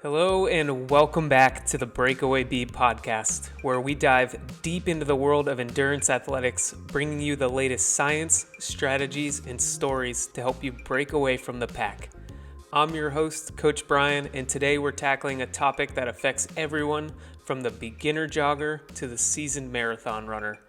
Hello and welcome back to the Breakaway Bee podcast, where we dive deep into the world of endurance athletics, bringing you the latest science, strategies, and stories to help you break away from the pack. I'm your host, Coach Brian, and today we're tackling a topic that affects everyone from the beginner jogger to the seasoned marathon runner: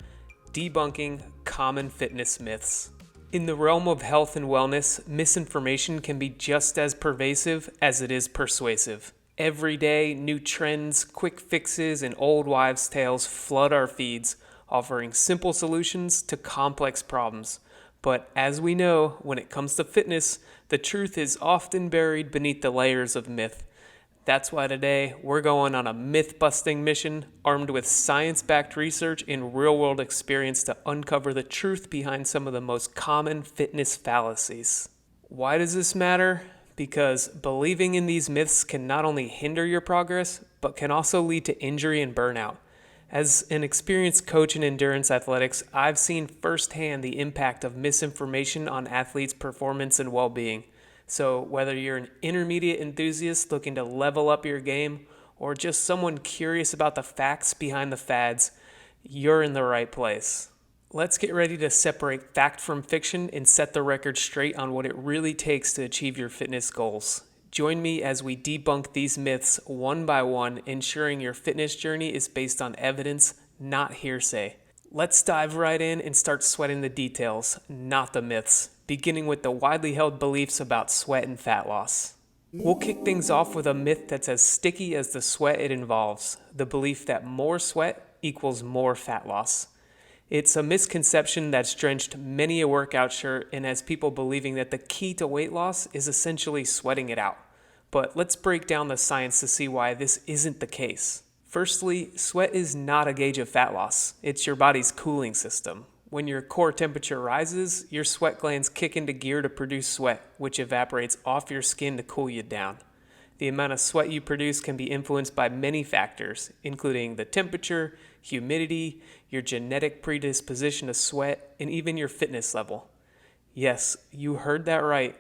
debunking common fitness myths. In the realm of health and wellness, misinformation can be just as pervasive as it is persuasive. Every day, new trends, quick fixes, and old wives' tales flood our feeds, offering simple solutions to complex problems. But as we know, when it comes to fitness, the truth is often buried beneath the layers of myth. That's why today we're going on a myth-busting mission, armed with science-backed research and real-world experience to uncover the truth behind some of the most common fitness fallacies. Why does this matter? Because believing in these myths can not only hinder your progress, but can also lead to injury and burnout. As an experienced coach in endurance athletics, I've seen firsthand the impact of misinformation on athletes' performance and well-being. So whether you're an intermediate enthusiast looking to level up your game, or just someone curious about the facts behind the fads, you're in the right place. Let's get ready to separate fact from fiction and set the record straight on what it really takes to achieve your fitness goals. Join me as we debunk these myths one by one, ensuring your fitness journey is based on evidence, not hearsay. Let's dive right in and start sweating the details, not the myths, beginning with the widely held beliefs about sweat and fat loss. We'll kick things off with a myth that's as sticky as the sweat it involves: the belief that more sweat equals more fat loss. It's a misconception that's drenched many a workout shirt and has people believing that the key to weight loss is essentially sweating it out. But let's break down the science to see why this isn't the case. Firstly, sweat is not a gauge of fat loss. It's your body's cooling system. When your core temperature rises, your sweat glands kick into gear to produce sweat, which evaporates off your skin to cool you down. The amount of sweat you produce can be influenced by many factors, including the temperature, humidity, your genetic predisposition to sweat, and even your fitness level. Yes, you heard that right.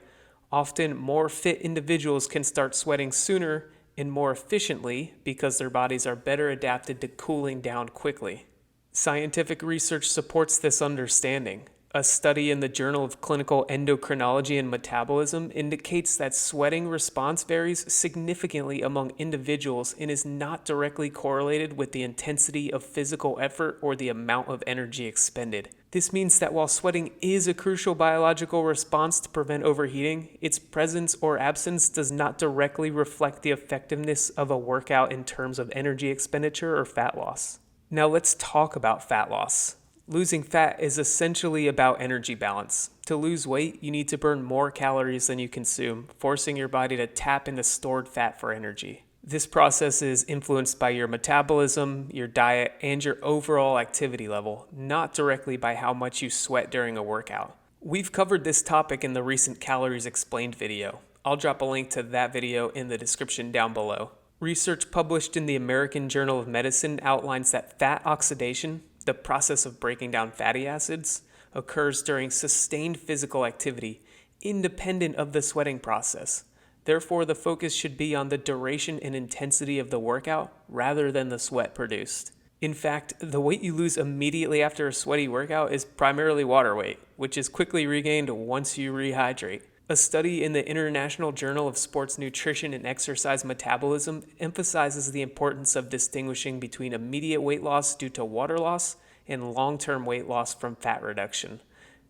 Often, more fit individuals can start sweating sooner and more efficiently because their bodies are better adapted to cooling down quickly. Scientific research supports this understanding. A study in the Journal of Clinical Endocrinology and Metabolism indicates that sweating response varies significantly among individuals and is not directly correlated with the intensity of physical effort or the amount of energy expended. This means that while sweating is a crucial biological response to prevent overheating, its presence or absence does not directly reflect the effectiveness of a workout in terms of energy expenditure or fat loss. Now let's talk about fat loss. Losing fat is essentially about energy balance. To lose weight, you need to burn more calories than you consume, forcing your body to tap into stored fat for energy. This process is influenced by your metabolism, your diet, and your overall activity level, not directly by how much you sweat during a workout. We've covered this topic in the recent Calories Explained video. I'll drop a link to that video in the description down below. Research published in the American Journal of Medicine outlines that fat oxidation, the process of breaking down fatty acids, occurs during sustained physical activity, independent of the sweating process. Therefore, the focus should be on the duration and intensity of the workout rather than the sweat produced. In fact, the weight you lose immediately after a sweaty workout is primarily water weight, which is quickly regained once you rehydrate. A study in the International Journal of Sports Nutrition and Exercise Metabolism emphasizes the importance of distinguishing between immediate weight loss due to water loss and long-term weight loss from fat reduction.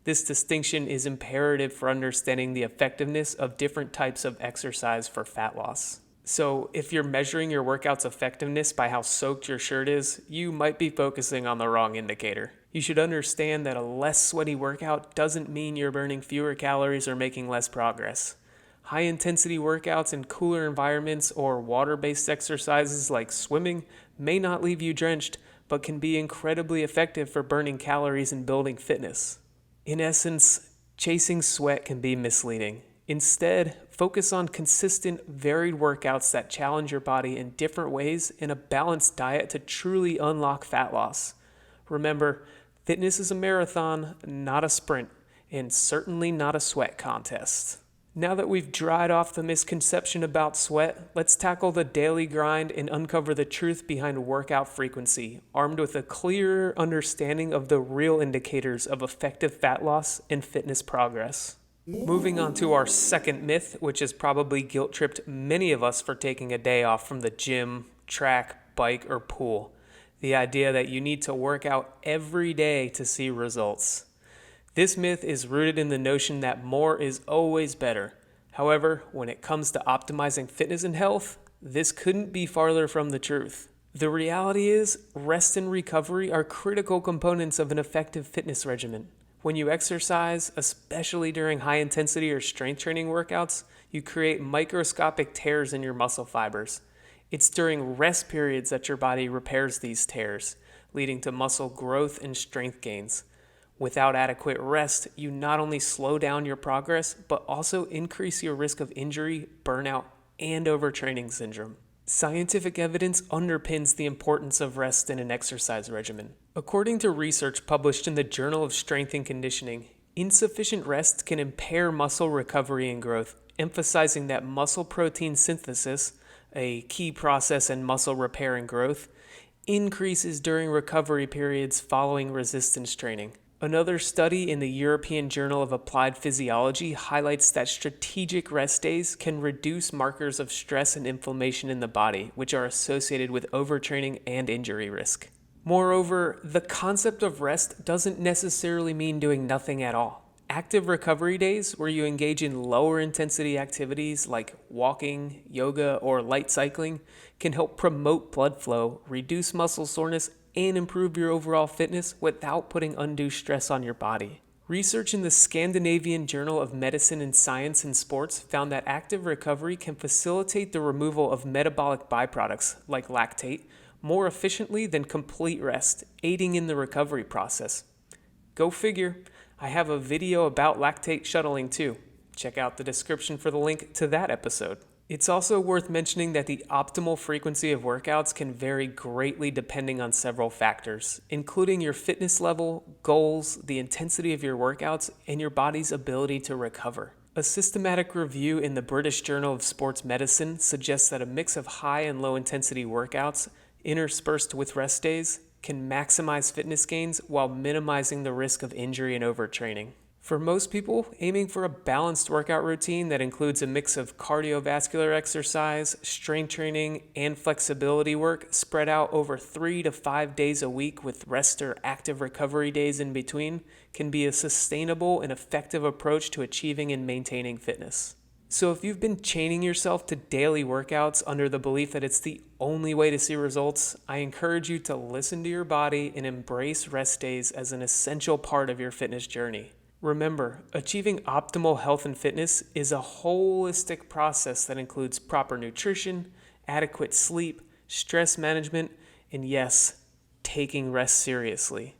This distinction is imperative for understanding the effectiveness of different types of exercise for fat loss. So, if you're measuring your workout's effectiveness by how soaked your shirt is, you might be focusing on the wrong indicator. You should understand that a less sweaty workout doesn't mean you're burning fewer calories or making less progress. High-intensity workouts in cooler environments or water-based exercises like swimming may not leave you drenched, but can be incredibly effective for burning calories and building fitness. In essence, chasing sweat can be misleading. Instead, focus on consistent, varied workouts that challenge your body in different ways and a balanced diet to truly unlock fat loss. Remember, fitness is a marathon, not a sprint, and certainly not a sweat contest. Now that we've dried off the misconception about sweat, let's tackle the daily grind and uncover the truth behind workout frequency, armed with a clearer understanding of the real indicators of effective fat loss and fitness progress. Moving on to our second myth, which has probably guilt-tripped many of us for taking a day off from the gym, track, bike, or pool. The idea that you need to work out every day to see results. This myth is rooted in the notion that more is always better. However, when it comes to optimizing fitness and health, this couldn't be farther from the truth. The reality is, rest and recovery are critical components of an effective fitness regimen. When you exercise, especially during high-intensity or strength training workouts, you create microscopic tears in your muscle fibers. It's during rest periods that your body repairs these tears, leading to muscle growth and strength gains. Without adequate rest, you not only slow down your progress, but also increase your risk of injury, burnout, and overtraining syndrome. Scientific evidence underpins the importance of rest in an exercise regimen. According to research published in the Journal of Strength and Conditioning, insufficient rest can impair muscle recovery and growth, emphasizing that muscle protein synthesis, a key process in muscle repair and growth, increases during recovery periods following resistance training. Another study in the European Journal of Applied Physiology highlights that strategic rest days can reduce markers of stress and inflammation in the body, which are associated with overtraining and injury risk. Moreover, the concept of rest doesn't necessarily mean doing nothing at all. Active recovery days, where you engage in lower intensity activities like walking, yoga, or light cycling, can help promote blood flow, reduce muscle soreness, and improve your overall fitness without putting undue stress on your body. Research in the Scandinavian Journal of Medicine and Science in Sports found that active recovery can facilitate the removal of metabolic byproducts, like lactate, more efficiently than complete rest, aiding in the recovery process. Go figure. I have a video about lactate shuttling too. Check out the description for the link to that episode. It's also worth mentioning that the optimal frequency of workouts can vary greatly depending on several factors, including your fitness level, goals, the intensity of your workouts, and your body's ability to recover. A systematic review in the British Journal of Sports Medicine suggests that a mix of high and low intensity workouts, interspersed with rest days, can maximize fitness gains while minimizing the risk of injury and overtraining. For most people, aiming for a balanced workout routine that includes a mix of cardiovascular exercise, strength training, and flexibility work spread out over 3 to 5 days a week with rest or active recovery days in between can be a sustainable and effective approach to achieving and maintaining fitness. So if you've been chaining yourself to daily workouts under the belief that it's the only way to see results, I encourage you to listen to your body and embrace rest days as an essential part of your fitness journey. Remember, achieving optimal health and fitness is a holistic process that includes proper nutrition, adequate sleep, stress management, and yes, taking rest seriously.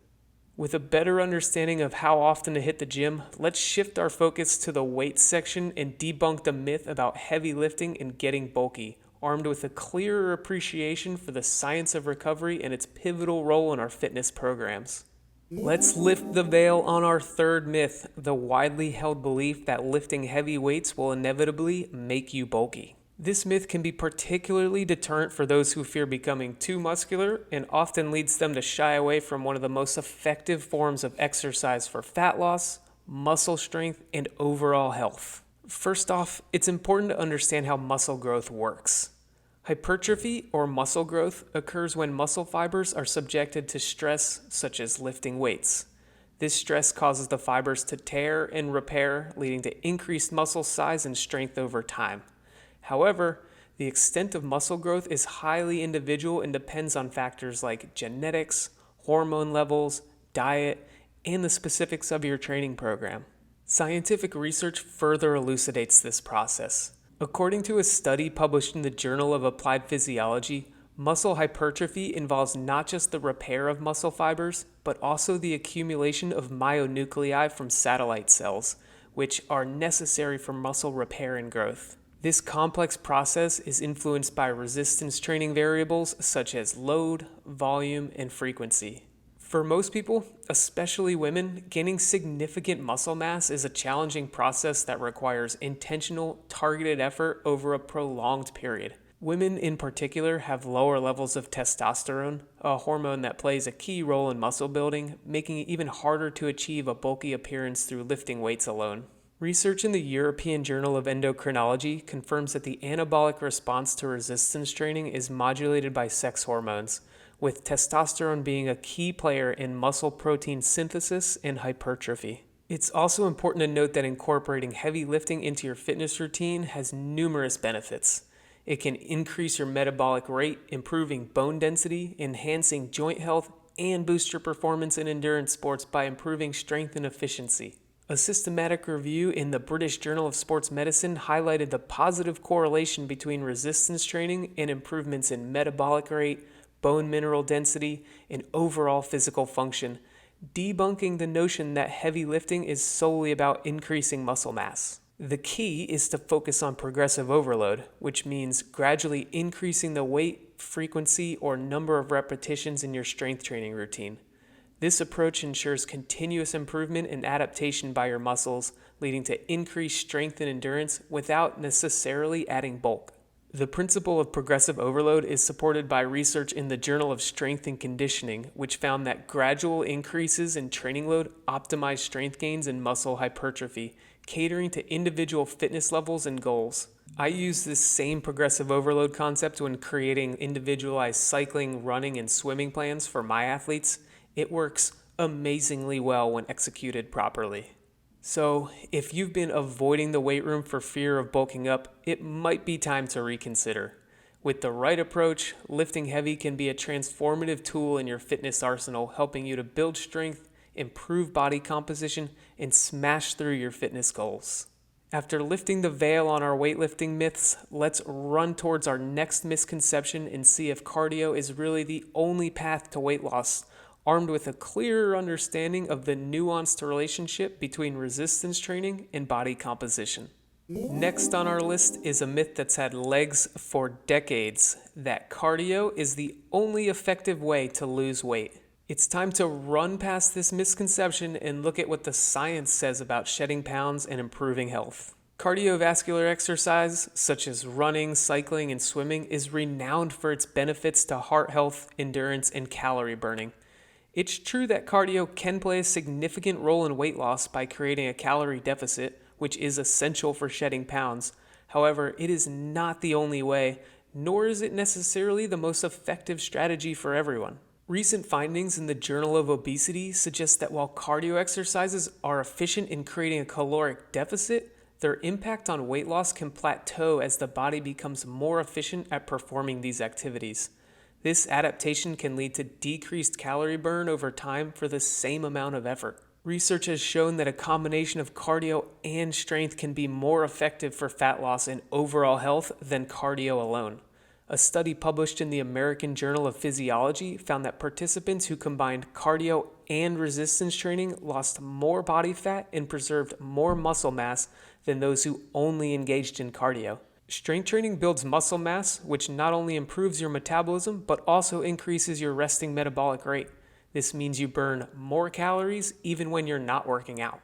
With a better understanding of how often to hit the gym, let's shift our focus to the weights section and debunk the myth about heavy lifting and getting bulky, armed with a clearer appreciation for the science of recovery and its pivotal role in our fitness programs. Let's lift the veil on our third myth, the widely held belief that lifting heavy weights will inevitably make you bulky. This myth can be particularly deterrent for those who fear becoming too muscular and often leads them to shy away from one of the most effective forms of exercise for fat loss, muscle strength, and overall health. First off, it's important to understand how muscle growth works. Hypertrophy, or muscle growth, occurs when muscle fibers are subjected to stress, such as lifting weights. This stress causes the fibers to tear and repair, leading to increased muscle size and strength over time. However, the extent of muscle growth is highly individual and depends on factors like genetics, hormone levels, diet, and the specifics of your training program. Scientific research further elucidates this process. According to a study published in the Journal of Applied Physiology, muscle hypertrophy involves not just the repair of muscle fibers, but also the accumulation of myonuclei from satellite cells, which are necessary for muscle repair and growth. This complex process is influenced by resistance training variables such as load, volume, and frequency. For most people, especially women, gaining significant muscle mass is a challenging process that requires intentional, targeted effort over a prolonged period. Women in particular have lower levels of testosterone, a hormone that plays a key role in muscle building, making it even harder to achieve a bulky appearance through lifting weights alone. Research in the European Journal of Endocrinology confirms that the anabolic response to resistance training is modulated by sex hormones, with testosterone being a key player in muscle protein synthesis and hypertrophy. It's also important to note that incorporating heavy lifting into your fitness routine has numerous benefits. It can increase your metabolic rate, improving bone density, enhancing joint health, and boost your performance in endurance sports by improving strength and efficiency. A systematic review in the British Journal of Sports Medicine highlighted the positive correlation between resistance training and improvements in metabolic rate, bone mineral density, and overall physical function, debunking the notion that heavy lifting is solely about increasing muscle mass. The key is to focus on progressive overload, which means gradually increasing the weight, frequency, or number of repetitions in your strength training routine. This approach ensures continuous improvement and adaptation by your muscles, leading to increased strength and endurance without necessarily adding bulk. The principle of progressive overload is supported by research in the Journal of Strength and Conditioning, which found that gradual increases in training load optimize strength gains and muscle hypertrophy, catering to individual fitness levels and goals. I use this same progressive overload concept when creating individualized cycling, running, and swimming plans for my athletes. It works amazingly well when executed properly. So, if you've been avoiding the weight room for fear of bulking up, it might be time to reconsider. With the right approach, lifting heavy can be a transformative tool in your fitness arsenal, helping you to build strength, improve body composition, and smash through your fitness goals. After lifting the veil on our weightlifting myths, let's run towards our next misconception and see if cardio is really the only path to weight loss, armed with a clearer understanding of the nuanced relationship between resistance training and body composition. Next on our list is a myth that's had legs for decades, that cardio is the only effective way to lose weight. It's time to run past this misconception and look at what the science says about shedding pounds and improving health. Cardiovascular exercise, such as running, cycling, and swimming, is renowned for its benefits to heart health, endurance, and calorie burning. It's true that cardio can play a significant role in weight loss by creating a calorie deficit, which is essential for shedding pounds. However, it is not the only way, nor is it necessarily the most effective strategy for everyone. Recent findings in the Journal of Obesity suggest that while cardio exercises are efficient in creating a caloric deficit, their impact on weight loss can plateau as the body becomes more efficient at performing these activities. This adaptation can lead to decreased calorie burn over time for the same amount of effort. Research has shown that a combination of cardio and strength can be more effective for fat loss and overall health than cardio alone. A study published in the American Journal of Physiology found that participants who combined cardio and resistance training lost more body fat and preserved more muscle mass than those who only engaged in cardio. Strength training builds muscle mass, which not only improves your metabolism, but also increases your resting metabolic rate. This means you burn more calories even when you're not working out.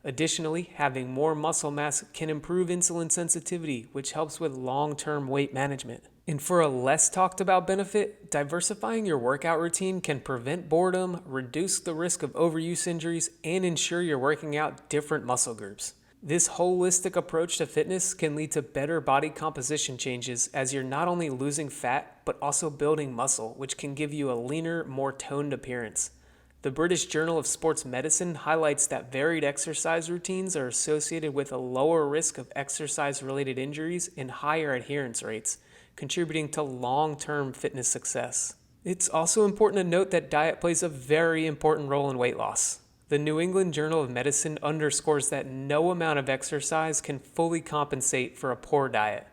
Additionally, having more muscle mass can improve insulin sensitivity, which helps with long-term weight management. And for a less talked about benefit, diversifying your workout routine can prevent boredom, reduce the risk of overuse injuries, and ensure you're working out different muscle groups. This holistic approach to fitness can lead to better body composition changes as you're not only losing fat, but also building muscle, which can give you a leaner, more toned appearance. The British Journal of Sports Medicine highlights that varied exercise routines are associated with a lower risk of exercise-related injuries and higher adherence rates, contributing to long-term fitness success. It's also important to note that diet plays a very important role in weight loss. The New England Journal of Medicine underscores that no amount of exercise can fully compensate for a poor diet.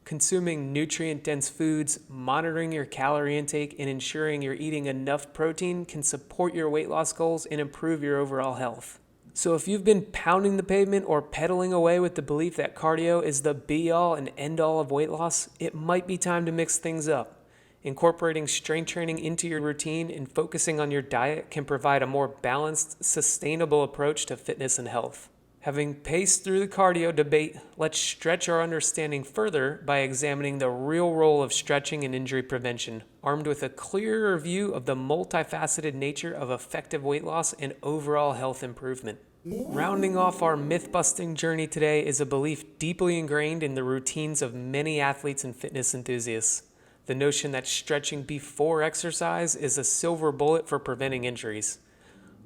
Consuming nutrient-dense foods, monitoring your calorie intake, and ensuring you're eating enough protein can support your weight loss goals and improve your overall health. So if you've been pounding the pavement or pedaling away with the belief that cardio is the be-all and end-all of weight loss, it might be time to mix things up. Incorporating strength training into your routine and focusing on your diet can provide a more balanced, sustainable approach to fitness and health. Having paced through the cardio debate, let's stretch our understanding further by examining the real role of stretching in injury prevention, armed with a clearer view of the multifaceted nature of effective weight loss and overall health improvement. Rounding off our myth-busting journey today is a belief deeply ingrained in the routines of many athletes and fitness enthusiasts: the notion that stretching before exercise is a silver bullet for preventing injuries.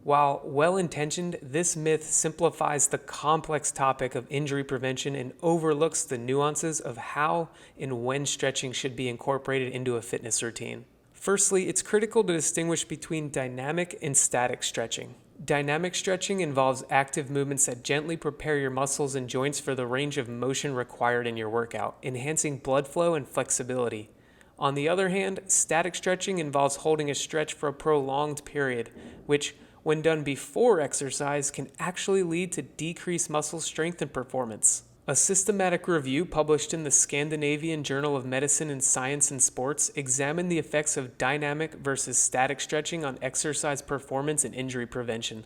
While well-intentioned, this myth simplifies the complex topic of injury prevention and overlooks the nuances of how and when stretching should be incorporated into a fitness routine. Firstly, it's critical to distinguish between dynamic and static stretching. Dynamic stretching involves active movements that gently prepare your muscles and joints for the range of motion required in your workout, enhancing blood flow and flexibility. On the other hand, static stretching involves holding a stretch for a prolonged period, which, when done before exercise, can actually lead to decreased muscle strength and performance. A systematic review published in the Scandinavian Journal of Medicine and Science in Sports examined the effects of dynamic versus static stretching on exercise performance and injury prevention.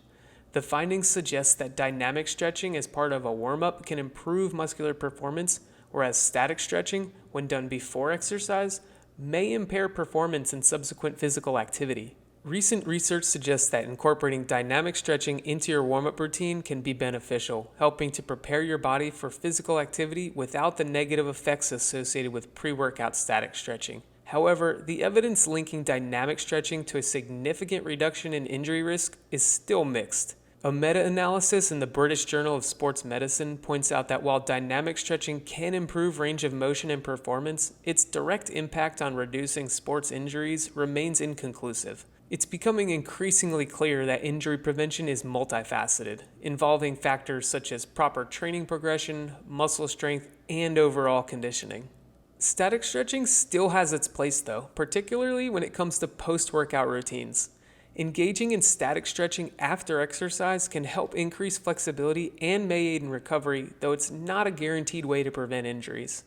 The findings suggest that dynamic stretching as part of a warm-up can improve muscular performance, whereas static stretching, when done before exercise, may impair performance and subsequent physical activity. Recent research suggests that incorporating dynamic stretching into your warm-up routine can be beneficial, helping to prepare your body for physical activity without the negative effects associated with pre-workout static stretching. However, the evidence linking dynamic stretching to a significant reduction in injury risk is still mixed. A meta-analysis in the British Journal of Sports Medicine points out that while dynamic stretching can improve range of motion and performance, its direct impact on reducing sports injuries remains inconclusive. It's becoming increasingly clear that injury prevention is multifaceted, involving factors such as proper training progression, muscle strength, and overall conditioning. Static stretching still has its place though, particularly when it comes to post-workout routines. Engaging in static stretching after exercise can help increase flexibility and may aid in recovery, though it's not a guaranteed way to prevent injuries.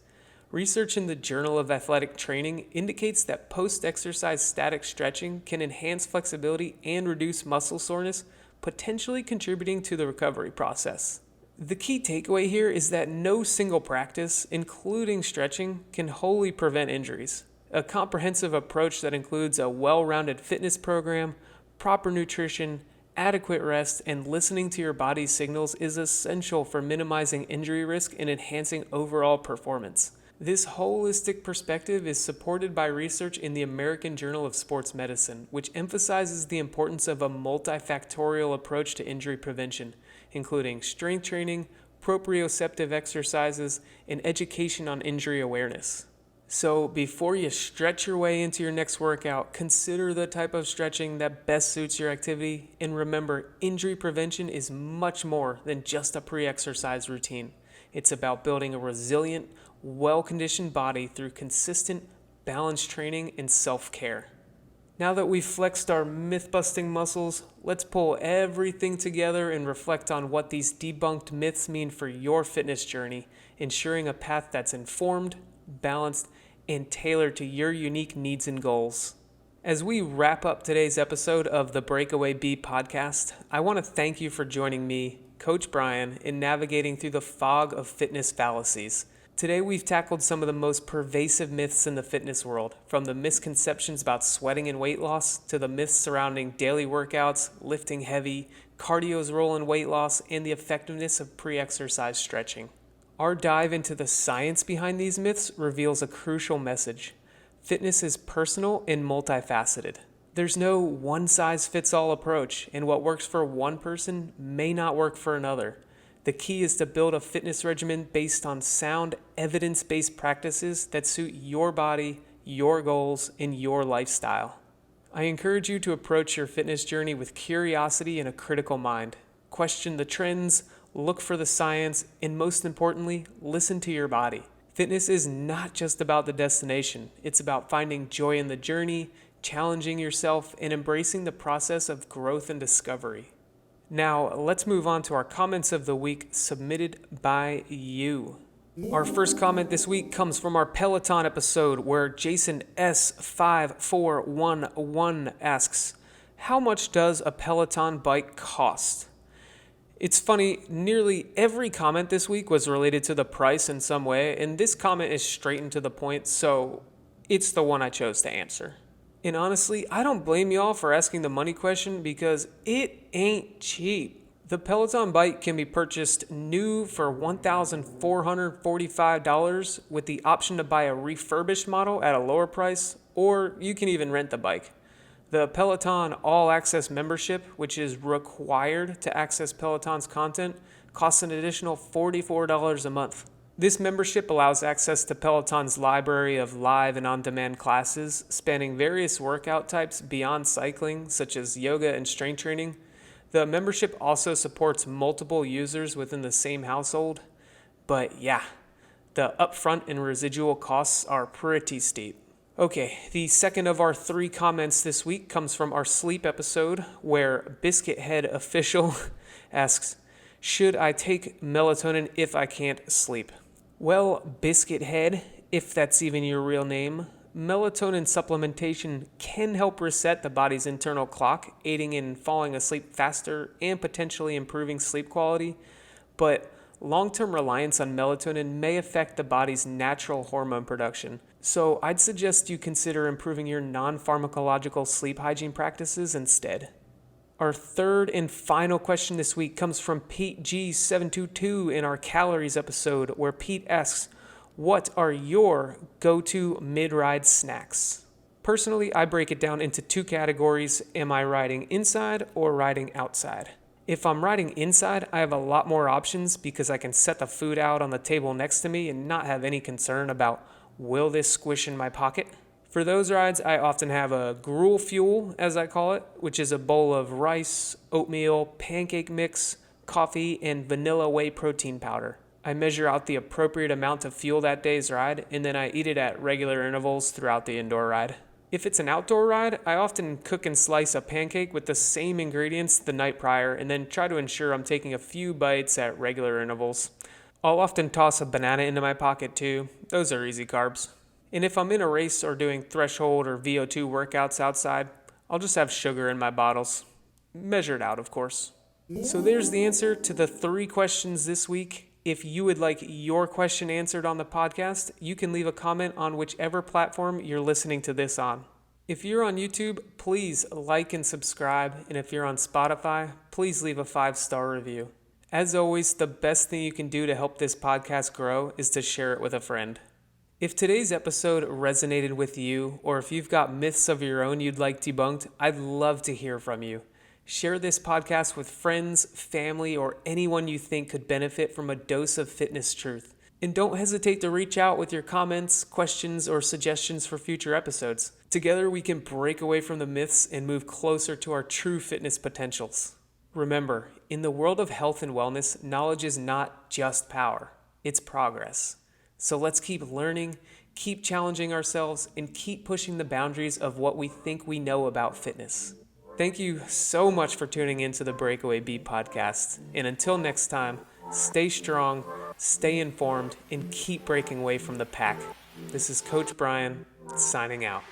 Research in the Journal of Athletic Training indicates that post-exercise static stretching can enhance flexibility and reduce muscle soreness, potentially contributing to the recovery process. The key takeaway here is that no single practice, including stretching, can wholly prevent injuries. A comprehensive approach that includes a well-rounded fitness program, proper nutrition, adequate rest, and listening to your body's signals is essential for minimizing injury risk and enhancing overall performance. This holistic perspective is supported by research in the American Journal of Sports Medicine, which emphasizes the importance of a multifactorial approach to injury prevention, including strength training, proprioceptive exercises, and education on injury awareness. So before you stretch your way into your next workout, consider the type of stretching that best suits your activity, and remember, injury prevention is much more than just a pre-exercise routine. It's about building a resilient, well-conditioned body through consistent, balanced training and self-care. Now that we've flexed our myth-busting muscles, let's pull everything together and reflect on what these debunked myths mean for your fitness journey, ensuring a path that's informed, balanced, and tailored to your unique needs and goals. As we wrap up today's episode of the Breakaway Bee podcast, I want to thank you for joining me, Coach Brian, in navigating through the fog of fitness fallacies. Today we've tackled some of the most pervasive myths in the fitness world, from the misconceptions about sweating and weight loss to the myths surrounding daily workouts, lifting heavy, cardio's role in weight loss, and the effectiveness of pre-exercise stretching. Our dive into the science behind these myths reveals a crucial message. Fitness is personal and multifaceted. There's no one-size-fits-all approach, and what works for one person may not work for another. The key is to build a fitness regimen based on sound, evidence-based practices that suit your body, your goals, and your lifestyle. I encourage you to approach your fitness journey with curiosity and a critical mind. Question the trends, look for the science, and most importantly, listen to your body. Fitness is not just about the destination. It's about finding joy in the journey, challenging yourself, and embracing the process of growth and discovery. Now, let's move on to our comments of the week submitted by you. Our first comment this week comes from our Peloton episode where Jason S5411 asks, how much does a Peloton bike cost? It's funny, nearly every comment this week was related to the price in some way, and this comment is straight and to the point, so it's the one I chose to answer. And honestly, I don't blame y'all for asking the money question because it ain't cheap. The Peloton bike can be purchased new for $1,445 with the option to buy a refurbished model at a lower price, or you can even rent the bike. The Peloton All Access membership, which is required to access Peloton's content, costs an additional $44 a month. This membership allows access to Peloton's library of live and on-demand classes spanning various workout types beyond cycling, such as yoga and strength training. The membership also supports multiple users within the same household. But yeah, the upfront and residual costs are pretty steep. Okay, the second of our 3 comments this week comes from our sleep episode where Biscuit Head Official asks, should I take melatonin if I can't sleep? Well, Biscuit Head, if that's even your real name, melatonin supplementation can help reset the body's internal clock, aiding in falling asleep faster and potentially improving sleep quality. But long-term reliance on melatonin may affect the body's natural hormone production. So I'd suggest you consider improving your non-pharmacological sleep hygiene practices instead. Our third and final question this week comes from Pete G722 in our calories episode, where Pete asks, what are your go-to mid-ride snacks? Personally, I break it down into 2 categories. Am I riding inside or riding outside? If I'm riding inside, I have a lot more options because I can set the food out on the table next to me and not have any concern about will this squish in my pocket? For those rides, I often have a gruel fuel, as I call it, which is a bowl of rice, oatmeal, pancake mix, coffee, and vanilla whey protein powder. I measure out the appropriate amount of fuel that day's ride, and then I eat it at regular intervals throughout the indoor ride. If it's an outdoor ride, I often cook and slice a pancake with the same ingredients the night prior, and then try to ensure I'm taking a few bites at regular intervals. I'll often toss a banana into my pocket too. Those are easy carbs. And if I'm in a race or doing threshold or VO2 workouts outside, I'll just have sugar in my bottles. Measured out, of course. So there's the answer to the 3 questions this week. If you would like your question answered on the podcast, you can leave a comment on whichever platform you're listening to this on. If you're on YouTube, please like and subscribe. And if you're on Spotify, please leave a 5-star review. As always, the best thing you can do to help this podcast grow is to share it with a friend. If today's episode resonated with you, or if you've got myths of your own you'd like debunked, I'd love to hear from you. Share this podcast with friends, family, or anyone you think could benefit from a dose of fitness truth. And don't hesitate to reach out with your comments, questions, or suggestions for future episodes. Together we can break away from the myths and move closer to our true fitness potentials. Remember, in the world of health and wellness, knowledge is not just power, it's progress. So let's keep learning, keep challenging ourselves, and keep pushing the boundaries of what we think we know about fitness. Thank you so much for tuning into the Breakaway Beat podcast. And until next time, stay strong, stay informed, and keep breaking away from the pack. This is Coach Brian, signing out.